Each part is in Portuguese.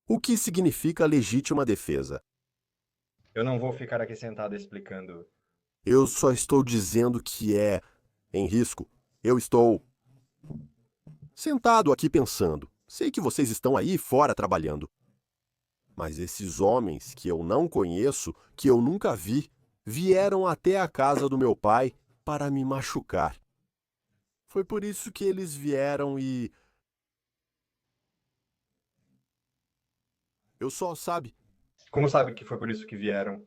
O que significa legítima defesa? Eu não vou ficar aqui sentado explicando. Eu só estou dizendo que é em risco. Eu estou sentado aqui pensando. Sei que vocês estão aí fora trabalhando. Mas esses homens que eu não conheço, que eu nunca vi, vieram até a casa do meu pai para me machucar. Foi por isso que eles vieram e... Eu só, sabe, Como sabe que foi por isso que vieram?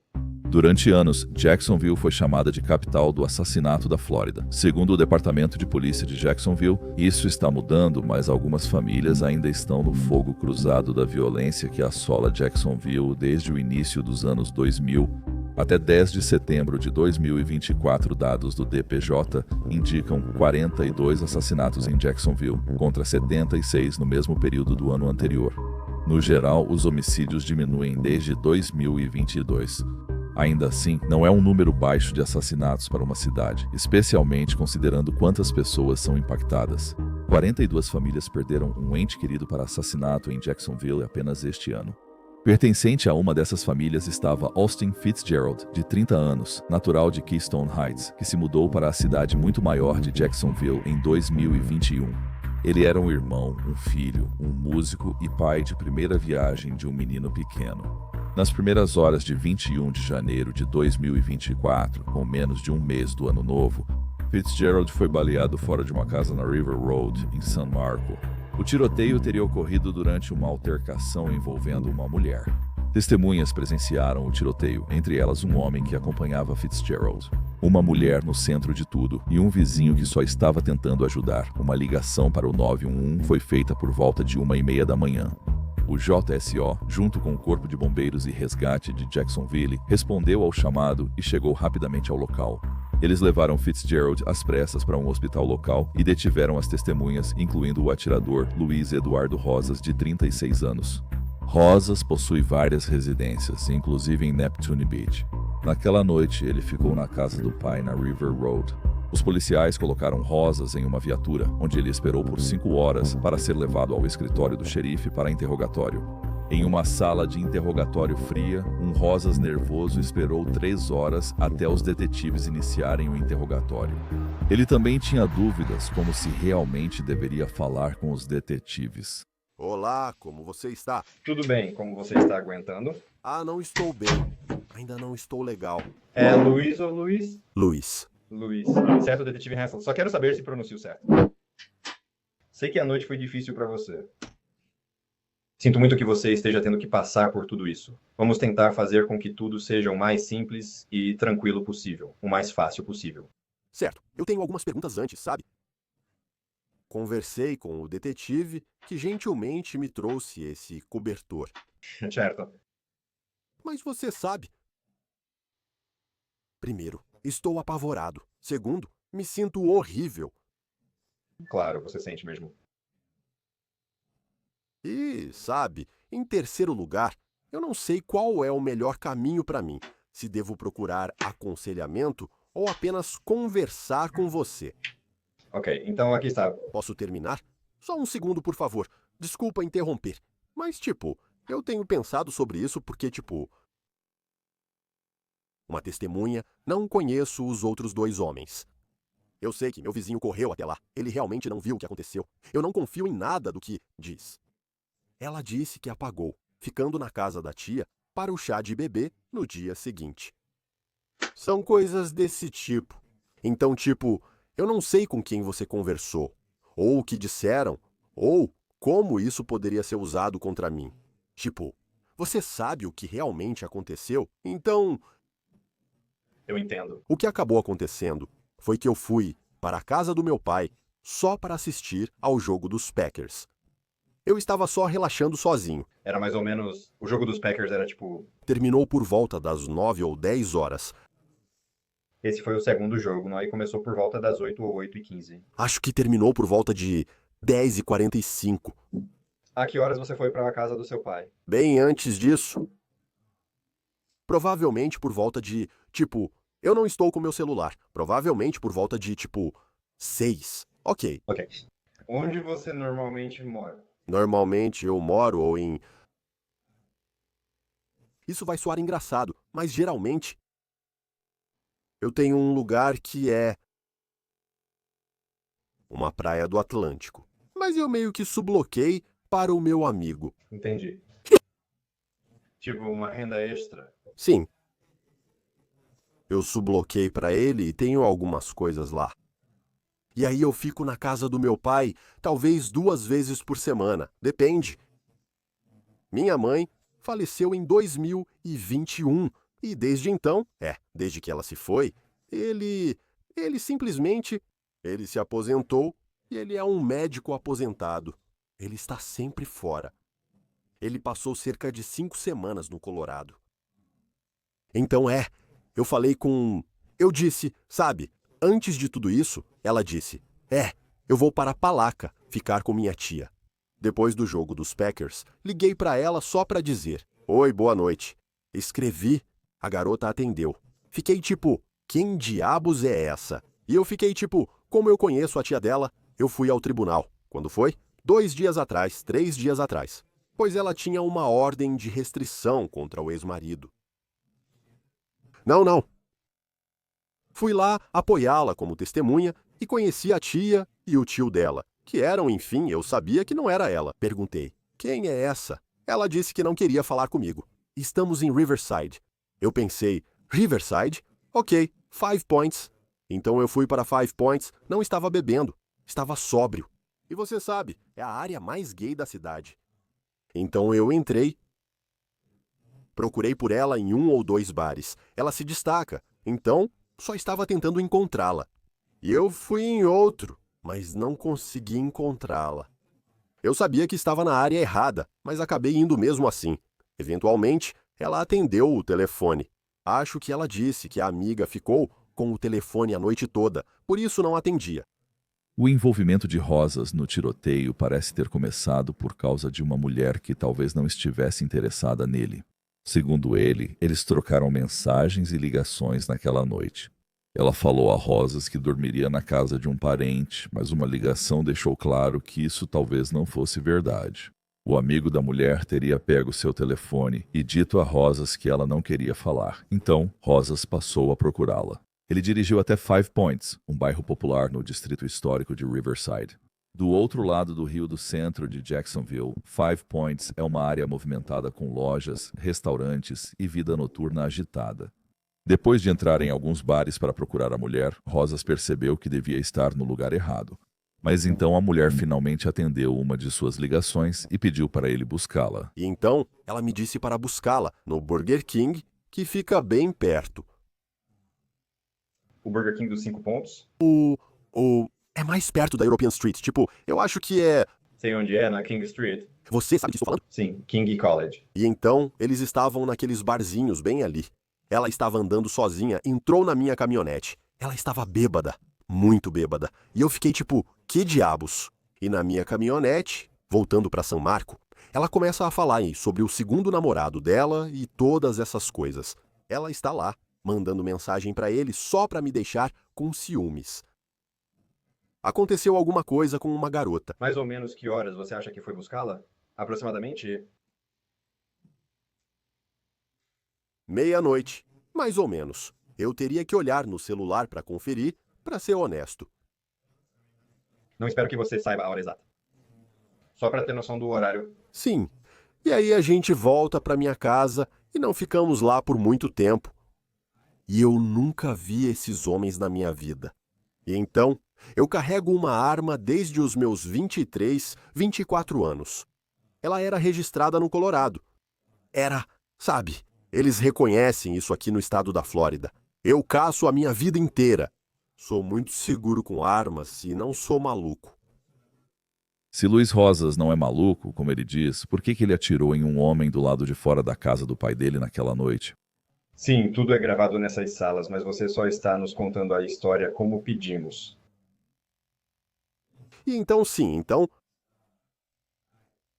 Durante anos, Jacksonville foi chamada de capital do assassinato da Flórida. Segundo o Departamento de Polícia de Jacksonville, isso está mudando, mas algumas famílias ainda estão no fogo cruzado da violência que assola Jacksonville desde o início dos anos 2000. Até 10 de setembro de 2024, dados do DPJ indicam 42 assassinatos em Jacksonville, contra 76 no mesmo período do ano anterior. No geral, os homicídios diminuem desde 2022. Ainda assim, não é um número baixo de assassinatos para uma cidade, especialmente considerando quantas pessoas são impactadas. 42 famílias perderam um ente querido para assassinato em Jacksonville apenas este ano. Pertencente a uma dessas famílias estava Austin Fitzgerald, de 30 anos, natural de Keystone Heights, que se mudou para a cidade muito maior de Jacksonville em 2021. Ele era um irmão, um filho, um músico e pai de primeira viagem de um menino pequeno. Nas primeiras horas de 21 de janeiro de 2024, com menos de um mês do ano novo, Fitzgerald foi baleado fora de uma casa na River Road, em San Marco. O tiroteio teria ocorrido durante uma altercação envolvendo uma mulher. Testemunhas presenciaram o tiroteio, entre elas um homem que acompanhava Fitzgerald, uma mulher no centro de tudo e um vizinho que só estava tentando ajudar. Uma ligação para o 911 foi feita por volta de 1h30 da manhã. O JSO, junto com o Corpo de Bombeiros e Resgate de Jacksonville, respondeu ao chamado e chegou rapidamente ao local. Eles levaram Fitzgerald às pressas para um hospital local e detiveram as testemunhas, incluindo o atirador Luiz Eduardo Rosas, de 36 anos. Rosas possui várias residências, inclusive em Neptune Beach. Naquela noite, ele ficou na casa do pai na River Road. Os policiais colocaram Rosas em uma viatura, onde ele esperou por 5 horas para ser levado ao escritório do xerife para interrogatório. Em uma sala de interrogatório fria, um Rosas nervoso esperou 3 horas até os detetives iniciarem o interrogatório. Ele também tinha dúvidas como se realmente deveria falar com os detetives. Olá, como você está? Tudo bem, como você está aguentando? Ah, não estou bem. Ainda não estou legal. É Luiz ou Luiz? Luiz. Luiz. Certo, detetive Hansel. Só quero saber se pronuncio certo. Sei que a noite foi difícil para você. Sinto muito que você esteja tendo que passar por tudo isso. Vamos tentar fazer com que tudo seja o mais simples e tranquilo possível, o mais fácil possível. Certo, eu tenho algumas perguntas antes, sabe? Conversei com o detetive que gentilmente me trouxe esse cobertor. Certo. Mas você sabe. Primeiro, estou apavorado. Segundo, me sinto horrível. Claro, você sente mesmo. E, sabe, em terceiro lugar, eu não sei qual é o melhor caminho para mim. Se devo procurar aconselhamento ou apenas conversar com você. Ok, então aqui está. Posso terminar? Só um segundo, por favor. Desculpa interromper. Mas, eu tenho pensado sobre isso porque, uma testemunha, não conheço os outros 2 homens. Eu sei que meu vizinho correu até lá. Ele realmente não viu o que aconteceu. Eu não confio em nada do que diz. Ela disse que apagou, ficando na casa da tia para o chá de bebê no dia seguinte. São coisas desse tipo. Então, eu não sei com quem você conversou, ou o que disseram, ou como isso poderia ser usado contra mim. Você sabe o que realmente aconteceu? Então, Eu entendo. o que acabou acontecendo foi que eu fui para a casa do meu pai só para assistir ao jogo dos Packers. Eu estava só relaxando sozinho. Era mais ou menos... O jogo dos Packers era tipo... Terminou por volta das 9 ou 10 horas. Esse foi o segundo jogo, não? Aí começou por volta das 8 ou 8h15. Acho que terminou por volta de 10h45. A que horas você foi para a casa do seu pai? Bem antes disso. Provavelmente por volta de, eu não estou com meu celular. Provavelmente por volta de, 6. Ok. Ok. Onde você normalmente mora? Normalmente eu moro ou em Isso vai soar engraçado, mas geralmente eu tenho um lugar que é uma praia do Atlântico. Mas eu meio que subloquei para o meu amigo. Entendi. Tipo uma renda extra. Sim. Eu subloquei para ele e tenho algumas coisas lá. E aí eu fico na casa do meu pai, talvez 2 vezes por semana, depende. Minha mãe faleceu em 2021 e desde então, desde que ela se foi, ele simplesmente, ele se aposentou e ele é um médico aposentado. Ele está sempre fora. Ele passou cerca de 5 semanas no Colorado. Então eu falei com... Eu disse, sabe, antes de tudo isso, ela disse, eu vou para Palaca ficar com minha tia. Depois do jogo dos Packers, liguei para ela só para dizer, oi, boa noite. Escrevi, a garota atendeu. Fiquei tipo, quem diabos é essa? E eu fiquei tipo, como eu conheço a tia dela, eu fui ao tribunal. Quando foi? 2 dias atrás, 3 dias atrás. Pois ela tinha uma ordem de restrição contra o ex-marido. Não. Fui lá apoiá-la como testemunha e conheci a tia e o tio dela, que eram, enfim, eu sabia que não era ela. Perguntei, quem é essa? Ela disse que não queria falar comigo. Estamos em Riverside. Eu pensei, Riverside? Ok, 5 Points. Então eu fui para 5 Points, não estava bebendo, estava sóbrio. E você sabe, é a área mais gay da cidade. Então eu entrei. Procurei por ela em 1 ou 2 bares. Ela se destaca, então só estava tentando encontrá-la. E eu fui em outro, mas não consegui encontrá-la. Eu sabia que estava na área errada, mas acabei indo mesmo assim. Eventualmente, ela atendeu o telefone. Acho que ela disse que a amiga ficou com o telefone a noite toda, por isso não atendia. O envolvimento de Rosas no tiroteio parece ter começado por causa de uma mulher que talvez não estivesse interessada nele. Segundo ele, eles trocaram mensagens e ligações naquela noite. Ela falou a Rosas que dormiria na casa de um parente, mas uma ligação deixou claro que isso talvez não fosse verdade. O amigo da mulher teria pego seu telefone e dito a Rosas que ela não queria falar. Então, Rosas passou a procurá-la. Ele dirigiu até 5 Points, um bairro popular no distrito histórico de Riverside. Do outro lado do rio do centro de Jacksonville, 5 Points é uma área movimentada com lojas, restaurantes e vida noturna agitada. Depois de entrar em alguns bares para procurar a mulher, Rosas percebeu que devia estar no lugar errado. Mas então a mulher finalmente atendeu uma de suas ligações e pediu para ele buscá-la. E então ela me disse para buscá-la no Burger King, que fica bem perto. O Burger King dos 5 pontos. É mais perto da European Street, tipo, eu acho que é... Sei onde é, na King Street. Você sabe o que estou falando? Sim, King College. E então, eles estavam naqueles barzinhos bem ali. Ela estava andando sozinha, entrou na minha caminhonete. Ela estava bêbada, muito bêbada. E eu fiquei tipo, que diabos? E na minha caminhonete, voltando para São Marco, ela começa a falar sobre o segundo namorado dela e todas essas coisas. Ela está lá, mandando mensagem para ele só para me deixar com ciúmes. Aconteceu alguma coisa com uma garota. Mais ou menos que horas você acha que foi buscá-la? Aproximadamente? Meia-noite, mais ou menos. Eu teria que olhar no celular para conferir, para ser honesto. Não espero que você saiba a hora exata. Só para ter noção do horário. Sim. E aí a gente volta para minha casa e não ficamos lá por muito tempo. E eu nunca vi esses homens na minha vida. E então, eu carrego uma arma desde os meus 23, 24 anos. Ela era registrada no Colorado. Sabe, eles reconhecem isso aqui no estado da Flórida. Eu caço a minha vida inteira. Sou muito seguro com armas e não sou maluco. Se Luiz Rosas não é maluco, como ele diz, por que ele atirou em um homem do lado de fora da casa do pai dele naquela noite? Sim, tudo é gravado nessas salas, mas você só está nos contando a história como pedimos. E então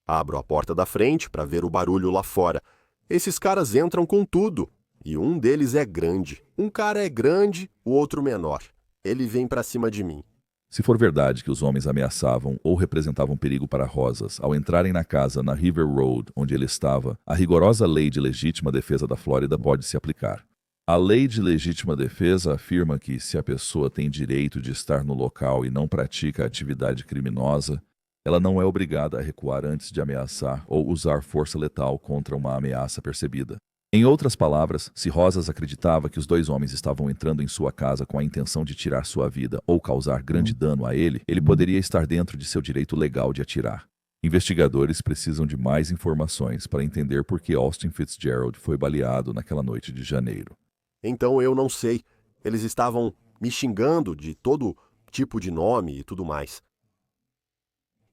abro a porta da frente para ver o barulho lá fora. Esses caras entram com tudo. E um deles é grande. Um cara é grande, o outro menor. Ele vem para cima de mim. Se for verdade que os homens ameaçavam ou representavam perigo para Rosas ao entrarem na casa na River Road onde ele estava, a rigorosa lei de legítima defesa da Flórida pode se aplicar. A lei de legítima defesa afirma que, se a pessoa tem direito de estar no local e não pratica atividade criminosa, ela não é obrigada a recuar antes de ameaçar ou usar força letal contra uma ameaça percebida. Em outras palavras, se Rosas acreditava que os dois homens estavam entrando em sua casa com a intenção de tirar sua vida ou causar grande dano a ele, ele poderia estar dentro de seu direito legal de atirar. Investigadores precisam de mais informações para entender por que Austin Fitzgerald foi baleado naquela noite de janeiro. Então eu não sei. Eles estavam me xingando de todo tipo de nome e tudo mais.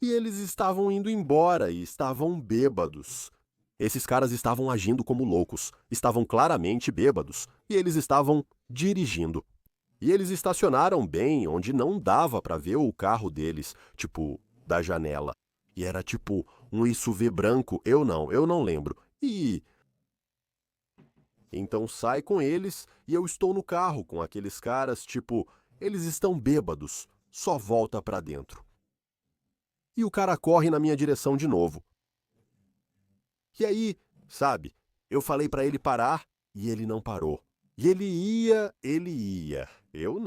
E eles estavam indo embora e estavam bêbados. Esses caras estavam agindo como loucos, estavam claramente bêbados, e eles estavam dirigindo. E eles estacionaram bem onde não dava para ver o carro deles, tipo, da janela. E era tipo um SUV branco, eu não lembro. E então sai com eles e eu estou no carro com aqueles caras, tipo, eles estão bêbados, só volta pra dentro. E o cara corre na minha direção de novo. E aí, sabe, eu falei pra ele parar e ele não parou. E ele ia. Eu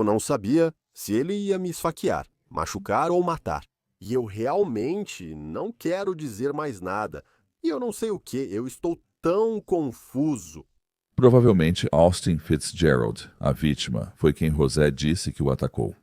não sabia se ele ia me esfaquear, machucar ou matar. E eu realmente não quero dizer mais nada. E eu não sei o que, eu estou tão confuso. Provavelmente Austin Fitzgerald, a vítima, foi quem Rosé disse que o atacou.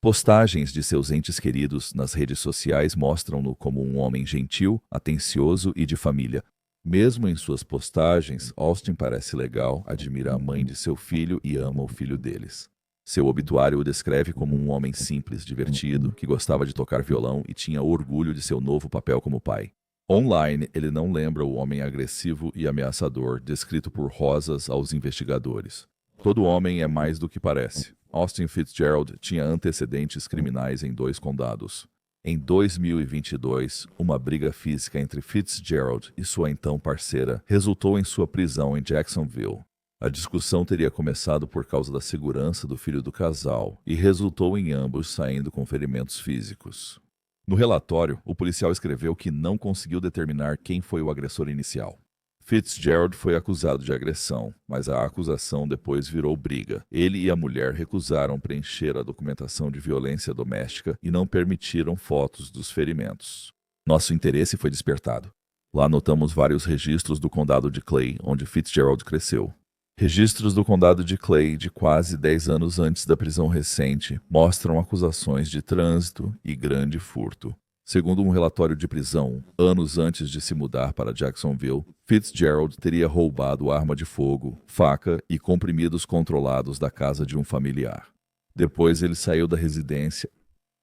Postagens de seus entes queridos nas redes sociais mostram-no como um homem gentil, atencioso e de família. Mesmo em suas postagens, Austin parece legal, admira a mãe de seu filho e ama o filho deles. Seu obituário o descreve como um homem simples, divertido, que gostava de tocar violão e tinha orgulho de seu novo papel como pai. Online, ele não lembra o homem agressivo e ameaçador descrito por Rosas aos investigadores. Todo homem é mais do que parece. Austin Fitzgerald tinha antecedentes criminais em 2 condados. Em 2022, uma briga física entre Fitzgerald e sua então parceira resultou em sua prisão em Jacksonville. A discussão teria começado por causa da segurança do filho do casal e resultou em ambos saindo com ferimentos físicos. No relatório, o policial escreveu que não conseguiu determinar quem foi o agressor inicial. Fitzgerald foi acusado de agressão, mas a acusação depois virou briga. Ele e a mulher recusaram preencher a documentação de violência doméstica e não permitiram fotos dos ferimentos. Nosso interesse foi despertado. Lá notamos vários registros do condado de Clay, onde Fitzgerald cresceu. Registros do condado de Clay de quase 10 anos antes da prisão recente mostram acusações de trânsito e grande furto. Segundo um relatório de prisão, anos antes de se mudar para Jacksonville, Fitzgerald teria roubado arma de fogo, faca e comprimidos controlados da casa de um familiar. Depois ele saiu da residência.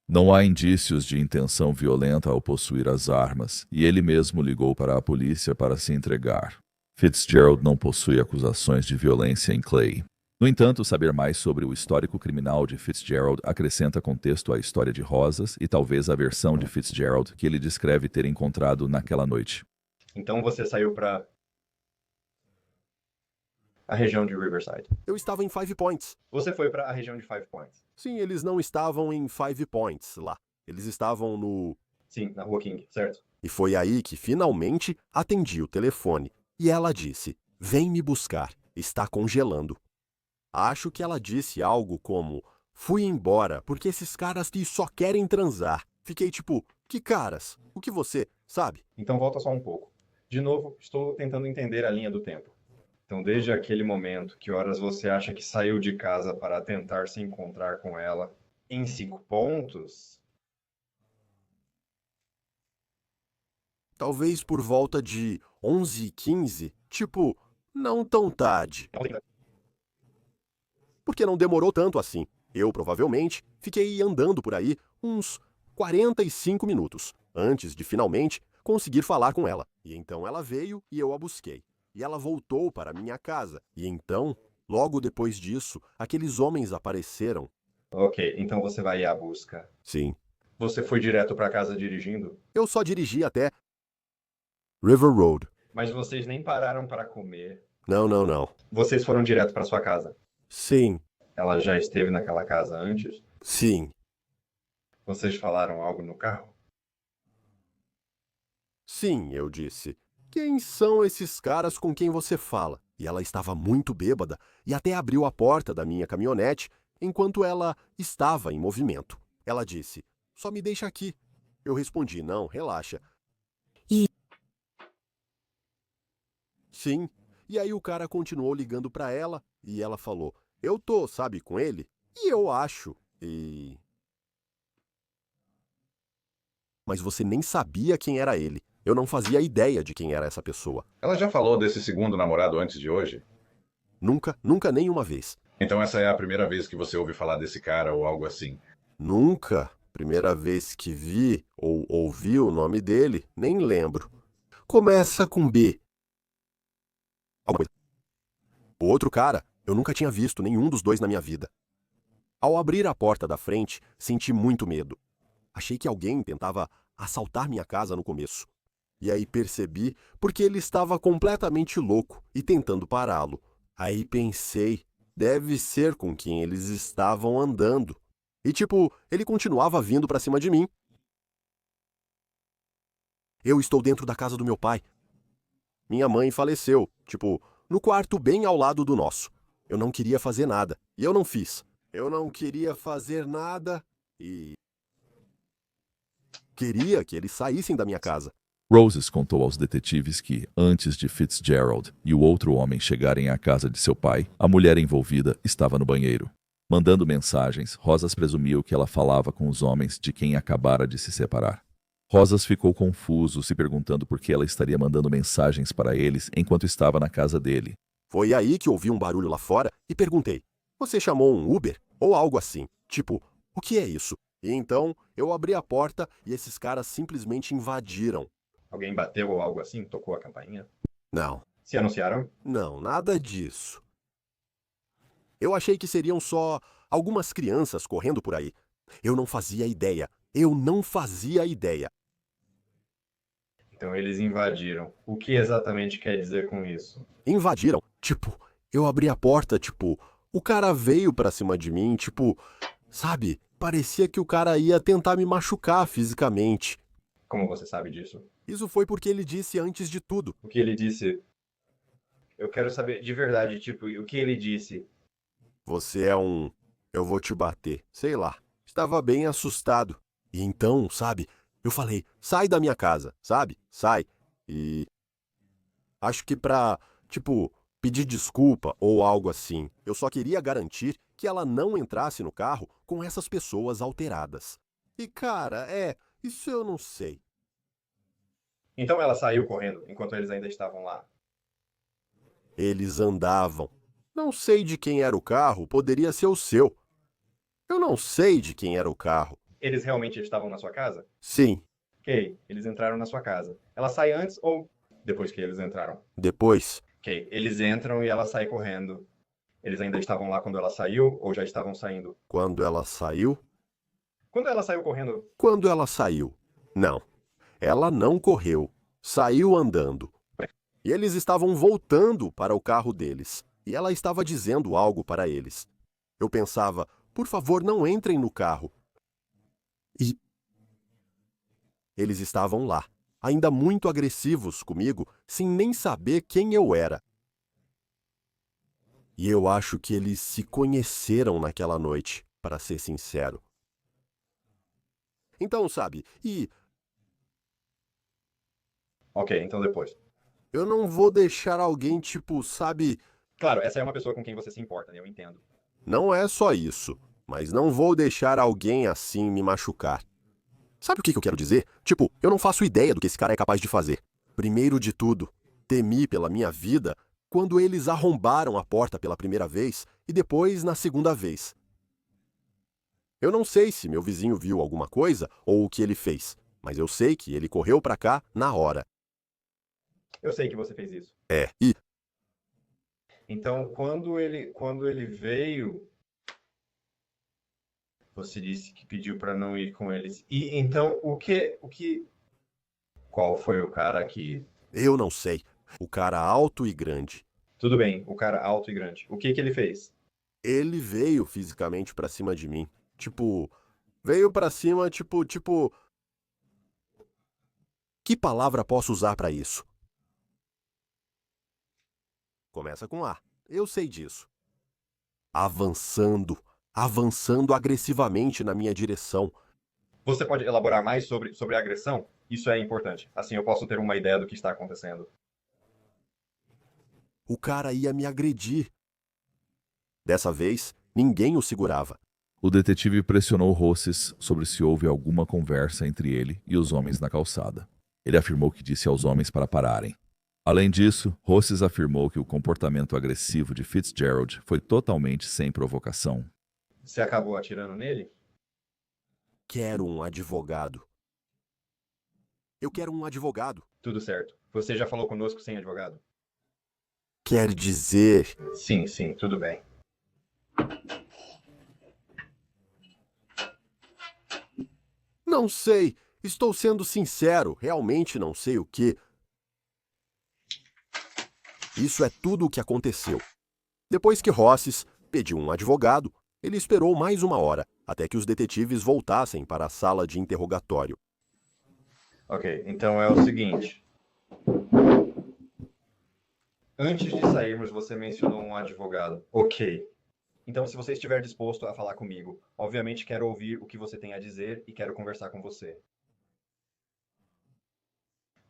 Não há indícios de intenção violenta ao possuir as armas, e ele mesmo ligou para a polícia para se entregar. Fitzgerald não possui acusações de violência em Clay. No entanto, saber mais sobre o histórico criminal de Fitzgerald acrescenta contexto à história de Rosas e talvez à versão de Fitzgerald que ele descreve ter encontrado naquela noite. Então você saiu para a região de Riverside. Eu estava em Five Points. Você foi para a região de Five Points. Sim, eles não estavam em Five Points lá. Eles estavam no... Sim, na Rua King, certo? E foi aí que finalmente atendi o telefone. E ela disse, vem me buscar, está congelando. Acho que ela disse algo como, fui embora, porque esses caras que só querem transar. Fiquei tipo, que caras? O que você, sabe? Então volta só um pouco. De novo, estou tentando entender a linha do tempo. Então desde aquele momento, que horas você acha que saiu de casa para tentar se encontrar com ela? Em 5 pontos? Talvez por volta de 11h15, tipo, não tão tarde. Porque não demorou tanto assim. Eu, provavelmente, fiquei andando por aí uns 45 minutos, antes de finalmente conseguir falar com ela. E então ela veio e eu a busquei. E ela voltou para minha casa. E então, logo depois disso, aqueles homens apareceram. Ok, então você vai ir à busca. Sim. Você foi direto para casa dirigindo? Eu só dirigi até River Road. Mas vocês nem pararam para comer. Não. Vocês foram direto para sua casa? Sim. Ela já esteve naquela casa antes? Sim. Vocês falaram algo no carro? Sim, eu disse. Quem são esses caras com quem você fala? E ela estava muito bêbada e até abriu a porta da minha caminhonete enquanto ela estava em movimento. Ela disse: Só me deixa aqui. Eu respondi: Não, relaxa. Sim. E aí o cara continuou ligando pra ela e ela falou: Eu tô, sabe, com ele? E eu acho. Mas você nem sabia quem era ele. Eu não fazia ideia de quem era essa pessoa. Ela já falou desse segundo namorado antes de hoje? Nunca nem uma vez. Então essa é a primeira vez que você ouve falar desse cara ou algo assim. Nunca. Primeira vez que vi ou ouvi o nome dele, nem lembro. Começa com B. Alguma coisa. O outro cara, eu nunca tinha visto nenhum dos dois na minha vida. Ao abrir a porta da frente, senti muito medo. Achei que alguém tentava assaltar minha casa no começo. E aí percebi porque ele estava completamente louco e tentando pará-lo. Aí pensei, deve ser com quem eles estavam andando. E tipo, ele continuava vindo pra cima de mim. Eu estou dentro da casa do meu pai. Minha mãe faleceu, tipo, no quarto bem ao lado do nosso. Eu não queria fazer nada, e eu não fiz. Eu não queria fazer nada e queria que eles saíssem da minha casa. Roses contou aos detetives que, antes de Fitzgerald e o outro homem chegarem à casa de seu pai, a mulher envolvida estava no banheiro. Mandando mensagens, Rosas presumiu que ela falava com os homens de quem acabara de se separar. Rosas ficou confuso, se perguntando por que ela estaria mandando mensagens para eles enquanto estava na casa dele. Foi aí que ouvi um barulho lá fora e perguntei: Você chamou um Uber? Ou algo assim. Tipo, o que é isso? E então eu abri a porta e esses caras simplesmente invadiram. Alguém bateu ou algo assim? Tocou a campainha? Não, Se anunciaram? não, nada disso. Eu achei que seriam só algumas crianças correndo por aí. Eu não fazia ideia. Eu não fazia ideia. Então eles invadiram. O que exatamente quer dizer com isso? Invadiram. Tipo, eu abri a porta, tipo, o cara veio pra cima de mim, tipo, sabe? Parecia que o cara ia tentar me machucar fisicamente. Como você sabe disso? Isso foi porque ele disse antes de tudo. O que ele disse? Eu quero saber de verdade, tipo, o que ele disse? Você é um... Eu vou te bater. Sei lá. Estava bem assustado. E então, sabe? Eu falei, sai da minha casa, sabe? Sai. E... Acho que pra, tipo, pedir desculpa ou algo assim. Eu só queria garantir que ela não entrasse no carro com essas pessoas alteradas. E cara, isso eu não sei. Então ela saiu correndo enquanto eles ainda estavam lá. Eles andavam. Não sei de quem era o carro, poderia ser o seu. Eu não sei de quem era o carro. Eles realmente estavam na sua casa? Sim, Ok, eles entraram na sua casa. Ela sai antes ou depois que eles entraram? depois, Ok, eles entram e ela sai correndo. Eles ainda estavam lá quando ela saiu ou já estavam saindo? quando ela saiu. Quando ela saiu correndo, Quando ela saiu. Não, ela não correu. Saiu andando. E eles estavam voltando para o carro deles. E ela estava dizendo algo para eles. Eu pensava, por favor, não entrem no carro. E eles estavam lá, ainda muito agressivos comigo, sem nem saber quem eu era. E eu acho que eles se conheceram naquela noite, para ser sincero. Então, sabe, ok, então depois. eu não vou deixar alguém, tipo, sabe, Claro, essa é uma pessoa com quem você se importa, né? Eu entendo. não é só isso, mas não vou deixar alguém assim me machucar. Sabe o que eu quero dizer? Tipo, eu não faço ideia do que esse cara é capaz de fazer. Primeiro de tudo, temi pela minha vida quando eles arrombaram a porta pela primeira vez e depois na segunda vez. Eu não sei se meu vizinho viu alguma coisa ou o que ele fez, mas eu sei que ele correu pra cá na hora. Eu sei que você fez isso. E Então, quando ele veio, você disse que pediu para não ir com eles. E então, qual foi o cara que... eu não sei. O cara alto e grande. Tudo bem, o cara alto e grande. O que ele fez? Ele veio fisicamente pra cima de mim. Tipo, Veio pra cima, tipo... Que palavra posso usar pra isso? Começa com A. Eu sei disso. Avançando agressivamente na minha direção. Você pode elaborar mais sobre a agressão? Isso é importante. Assim eu posso ter uma ideia do que está acontecendo. O cara ia me agredir. Dessa vez, ninguém o segurava. O detetive pressionou Rosses sobre se houve alguma conversa entre ele e os homens na calçada. Ele afirmou que disse aos homens para pararem. Além disso, Rosses afirmou que o comportamento agressivo de Fitzgerald foi totalmente sem provocação. Você acabou atirando nele? Quero um advogado. Eu quero um advogado. Tudo certo. Você já falou conosco sem advogado? Quer dizer... Sim, tudo bem. Não sei. Estou sendo sincero. Realmente não sei o que. Isso é tudo o que aconteceu. Depois que Rosses pediu um advogado, ele esperou mais 1 hora, até que os detetives voltassem para a sala de interrogatório. Ok, então é o seguinte. Antes de sairmos, você mencionou um advogado. Ok. Então, se você estiver disposto a falar comigo, obviamente quero ouvir o que você tem a dizer e quero conversar com você.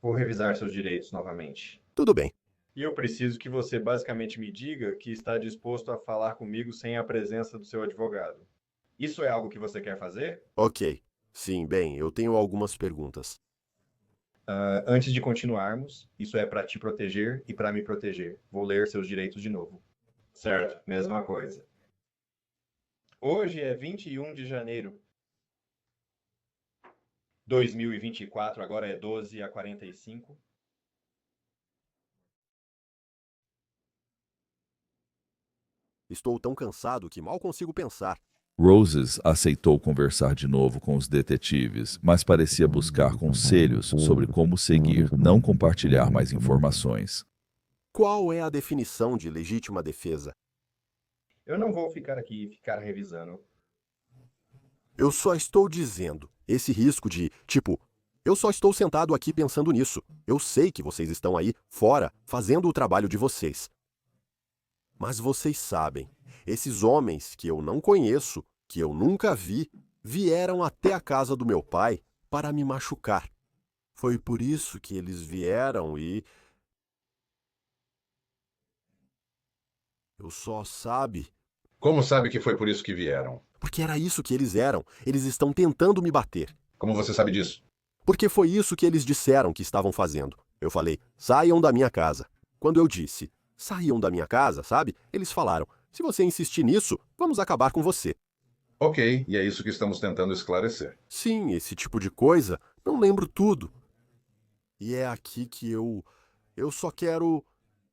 Vou revisar seus direitos novamente. Tudo bem. E eu preciso que você basicamente me diga que está disposto a falar comigo sem a presença do seu advogado. Isso é algo que você quer fazer? Ok. Sim, bem, eu tenho algumas perguntas. Antes de continuarmos, isso é para te proteger e para me proteger. Vou ler seus direitos de novo. Certo, mesma coisa. Hoje é 21 de janeiro. 2024, agora é 12h45. Estou tão cansado que mal consigo pensar. Roses aceitou conversar de novo com os detetives, mas parecia buscar conselhos sobre como seguir, não compartilhar mais informações. Qual é a definição de legítima defesa? Eu não vou ficar aqui e ficar revisando. Eu só estou dizendo, esse risco de, eu só estou sentado aqui pensando nisso. Eu sei que vocês estão aí, fora, fazendo o trabalho de vocês. Mas vocês sabem, esses homens que eu não conheço, que eu nunca vi, vieram até a casa do meu pai para me machucar. Foi por isso que eles vieram e... Eu só sabe... Como sabe que foi por isso que vieram? Porque era isso que eles eram. Eles estão tentando me bater. Como você sabe disso? Porque foi isso que eles disseram que estavam fazendo. Eu falei, saiam da minha casa. Quando eu disse, saiam da minha casa, sabe? Eles falaram, se você insistir nisso, vamos acabar com você. Ok, e é isso que estamos tentando esclarecer. Sim, esse tipo de coisa, não lembro tudo. E é aqui que eu só quero...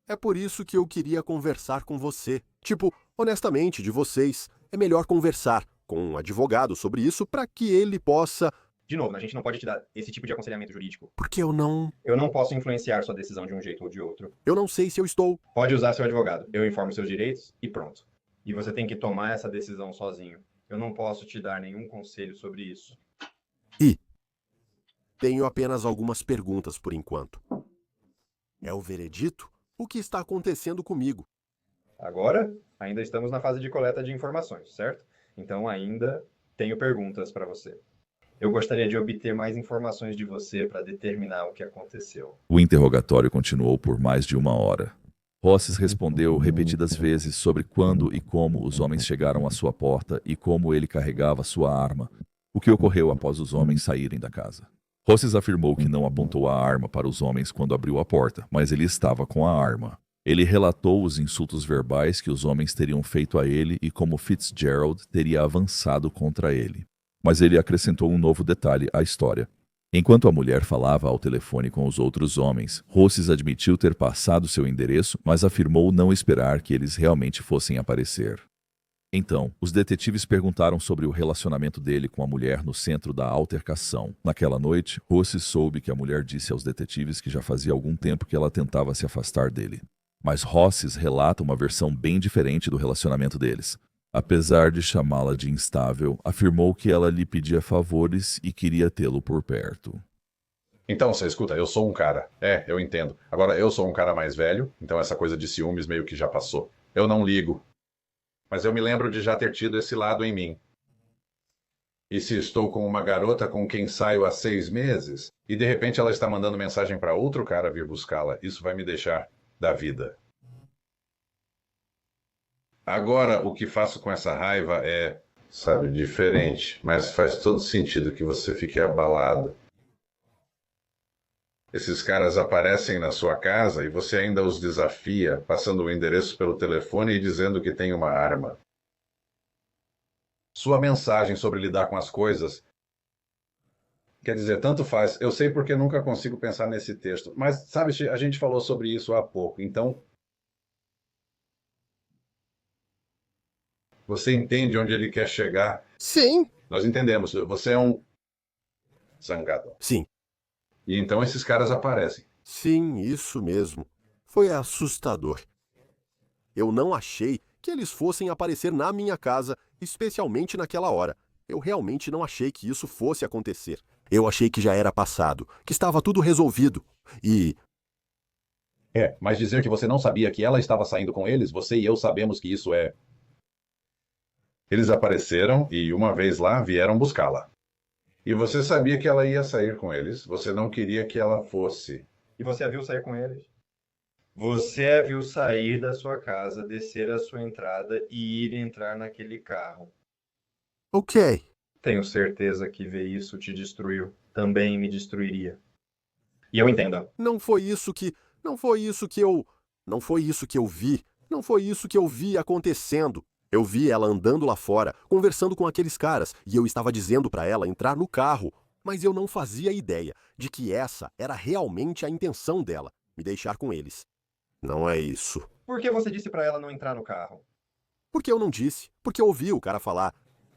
É por isso que eu queria conversar com você. Honestamente, de vocês, é melhor conversar com um advogado sobre isso para que ele possa... De novo, a gente não pode te dar esse tipo de aconselhamento jurídico. Porque eu não posso influenciar sua decisão de um jeito ou de outro. Eu não sei se eu estou... Pode usar seu advogado. Eu informo seus direitos e pronto. E você tem que tomar essa decisão sozinho. Eu não posso te dar nenhum conselho sobre isso. Tenho apenas algumas perguntas por enquanto. É o veredito? O que está acontecendo comigo? Agora, ainda estamos na fase de coleta de informações, certo? Então ainda tenho perguntas para você. Eu gostaria de obter mais informações de você para determinar o que aconteceu. O interrogatório continuou por mais de 1 hora. Rosses respondeu repetidas vezes sobre quando e como os homens chegaram à sua porta e como ele carregava sua arma, o que ocorreu após os homens saírem da casa. Rosses afirmou que não apontou a arma para os homens quando abriu a porta, mas ele estava com a arma. Ele relatou os insultos verbais que os homens teriam feito a ele e como Fitzgerald teria avançado contra ele. Mas ele acrescentou um novo detalhe à história. Enquanto a mulher falava ao telefone com os outros homens, Rosses admitiu ter passado seu endereço, mas afirmou não esperar que eles realmente fossem aparecer. Então, os detetives perguntaram sobre o relacionamento dele com a mulher no centro da altercação. Naquela noite, Rosses soube que a mulher disse aos detetives que já fazia algum tempo que ela tentava se afastar dele. Mas Rosses relata uma versão bem diferente do relacionamento deles. Apesar de chamá-la de instável, afirmou que ela lhe pedia favores e queria tê-lo por perto. Então, você escuta, eu sou um cara. Eu entendo. Agora, eu sou um cara mais velho, então essa coisa de ciúmes meio que já passou. Eu não ligo. Mas eu me lembro de já ter tido esse lado em mim. E se estou com uma garota com quem saio há 6 meses, e de repente ela está mandando mensagem para outro cara vir buscá-la, isso vai me deixar da vida. Agora, o que faço com essa raiva é, sabe, diferente, mas faz todo sentido que você fique abalado. Esses caras aparecem na sua casa e você ainda os desafia, passando o endereço pelo telefone e dizendo que tem uma arma. Sua mensagem sobre lidar com as coisas, quer dizer, tanto faz. Eu sei porque nunca consigo pensar nesse texto, mas, sabe, a gente falou sobre isso há pouco, então... Você entende onde ele quer chegar? Sim. Nós entendemos. Você é um zangado. Sim. E então esses caras aparecem. Sim, isso mesmo. Foi assustador. Eu não achei que eles fossem aparecer na minha casa, especialmente naquela hora. Eu realmente não achei que isso fosse acontecer. Eu achei que já era passado, que estava tudo resolvido. E Mas dizer que você não sabia que ela estava saindo com eles, você e eu sabemos que isso é... Eles apareceram e, uma vez lá, vieram buscá-la. E você sabia que ela ia sair com eles, você não queria que ela fosse. E você a viu sair com eles? Você a viu sair da sua casa, descer a sua entrada e ir entrar naquele carro. ok. Tenho certeza que ver isso te destruiu. Também me destruiria. E eu entendo. Não foi isso que eu vi. Não foi isso que eu vi acontecendo. Eu vi ela andando lá fora, conversando com aqueles caras, e eu estava dizendo para ela entrar no carro. Mas eu não fazia ideia de que essa era realmente a intenção dela, me deixar com eles. Não é isso. Por que você disse para ela não entrar no carro? Porque eu não disse, porque eu ouvi o cara falar.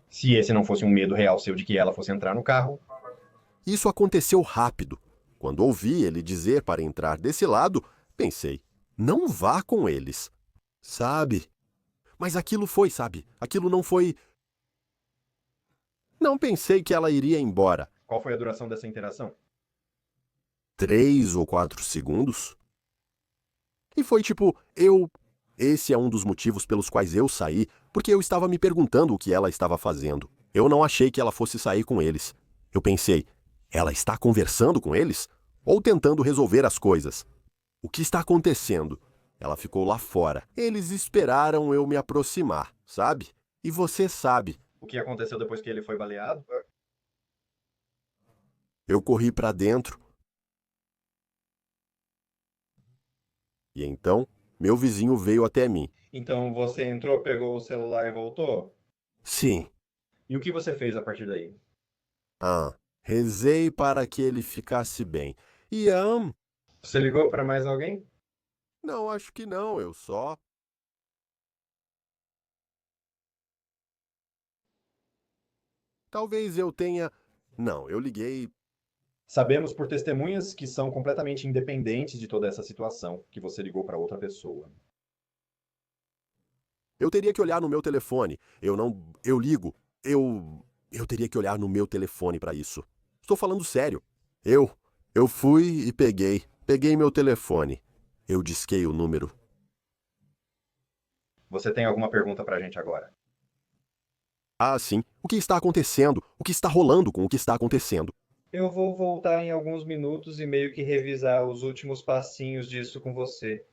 Se esse não fosse um medo real seu de que ela fosse entrar no carro. Isso aconteceu rápido. Quando ouvi ele dizer para entrar desse lado, pensei, não vá com eles. Sabe? Mas aquilo foi, sabe? Aquilo não foi... Não pensei que ela iria embora. Qual foi a duração dessa interação? 3 ou 4 segundos? E foi tipo, Esse é um dos motivos pelos quais eu saí, porque eu estava me perguntando o que ela estava fazendo. Eu não achei que ela fosse sair com eles. Eu pensei, ela está conversando com eles? Ou tentando resolver as coisas? O que está acontecendo? Ela ficou lá fora. Eles esperaram eu me aproximar, sabe? E você sabe. O que aconteceu depois que ele foi baleado? Eu corri para dentro. E então, meu vizinho veio até mim. Então você entrou, pegou o celular e voltou? Sim. E o que você fez a partir daí? Rezei para que ele ficasse bem. E, Você ligou para mais alguém? não, acho que não, eu só... Talvez eu tenha... Não, eu liguei... Sabemos por testemunhas que são completamente independentes de toda essa situação, que você ligou para outra pessoa. Eu teria que olhar no meu telefone. Eu ligo. Eu teria que olhar no meu telefone para isso. Estou falando sério. Eu fui e peguei. Peguei meu telefone. Eu disquei o número. Você tem alguma pergunta para a gente agora? Sim. O que está acontecendo? O que está rolando com o que está acontecendo? Eu vou voltar em alguns minutos e meio que revisar os últimos passinhos disso com você.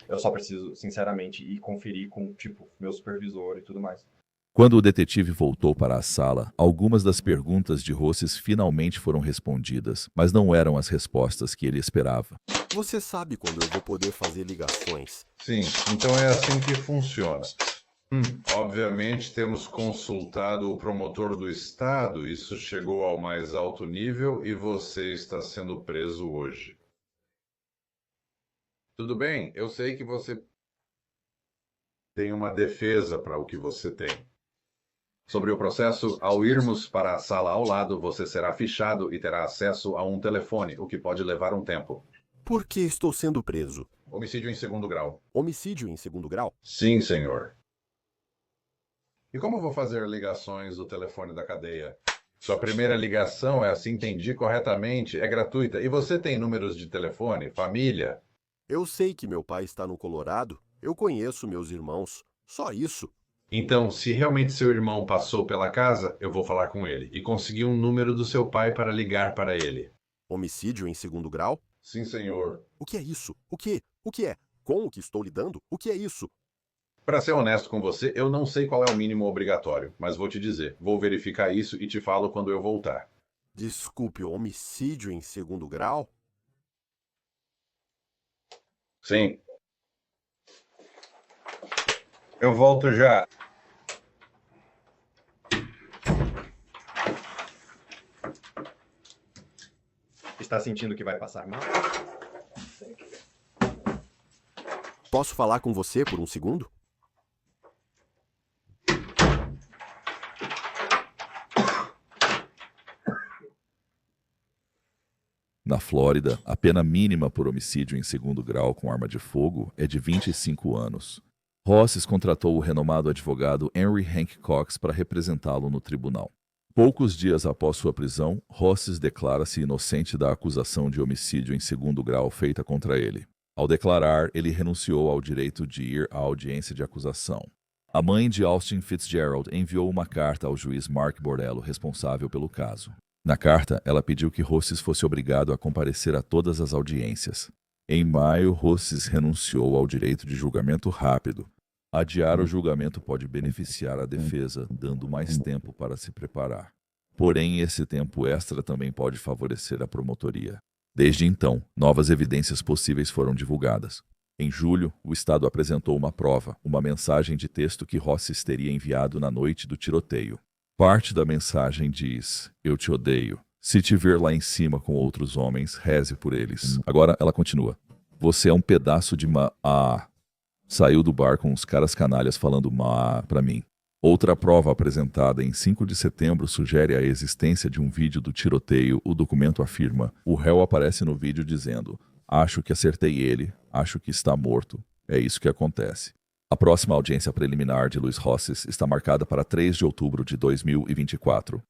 Eu só preciso, sinceramente, ir conferir com, meu supervisor e tudo mais. Quando o detetive voltou para a sala, algumas das perguntas de Rosses finalmente foram respondidas, mas não eram as respostas que ele esperava. Você sabe quando eu vou poder fazer ligações? Sim, então é assim que funciona. Obviamente temos consultado o promotor do estado, isso chegou ao mais alto nível e você está sendo preso hoje. Tudo bem, eu sei que você tem uma defesa para o que você tem. Sobre o processo, ao irmos para a sala ao lado, você será fichado e terá acesso a um telefone, o que pode levar um tempo. Por que estou sendo preso? Homicídio em segundo grau. Homicídio em segundo grau? Sim, senhor. E como vou fazer ligações do telefone da cadeia? Sua primeira ligação, se entendi corretamente, é gratuita. E você tem números de telefone, família? Eu sei que meu pai está no Colorado. Eu conheço meus irmãos. Só isso. Então, se realmente seu irmão passou pela casa, eu vou falar com ele e conseguir um número do seu pai para ligar para ele. Homicídio em segundo grau? Sim, senhor. O que é isso? O que? O que é? Com o que estou lidando? O que é isso? Para ser honesto com você, eu não sei qual é o mínimo obrigatório, mas vou te dizer. Vou verificar isso e te falo quando eu voltar. Desculpe, homicídio em segundo grau? Sim. Eu volto já. Está sentindo que vai passar mal? Posso falar com você por um segundo? Na Flórida, a pena mínima por homicídio em segundo grau com arma de fogo é de 25 anos. Rosses contratou o renomado advogado Henry Hank Cox para representá-lo no tribunal. Poucos dias após sua prisão, Rosses declara-se inocente da acusação de homicídio em segundo grau feita contra ele. Ao declarar, ele renunciou ao direito de ir à audiência de acusação. A mãe de Austin Fitzgerald enviou uma carta ao juiz Mark Bordello, responsável pelo caso. Na carta, ela pediu que Rosses fosse obrigado a comparecer a todas as audiências. Em maio, Rosses renunciou ao direito de julgamento rápido. Adiar o julgamento pode beneficiar a defesa, dando mais tempo para se preparar. Porém, esse tempo extra também pode favorecer a promotoria. Desde então, novas evidências possíveis foram divulgadas. Em julho, o Estado apresentou uma prova, uma mensagem de texto que Rosses teria enviado na noite do tiroteio. Parte da mensagem diz: "Eu te odeio. Se te ver lá em cima com outros homens, reze por eles." Agora ela continua: "Você é um pedaço de Saiu do bar com os caras canalhas falando pra mim." Outra prova apresentada em 5 de setembro sugere a existência de um vídeo do tiroteio. O documento afirma: o réu aparece no vídeo dizendo: "Acho que acertei ele, acho que está morto." É isso que acontece. A próxima audiência preliminar de Luiz Rosses está marcada para 3 de outubro de 2024.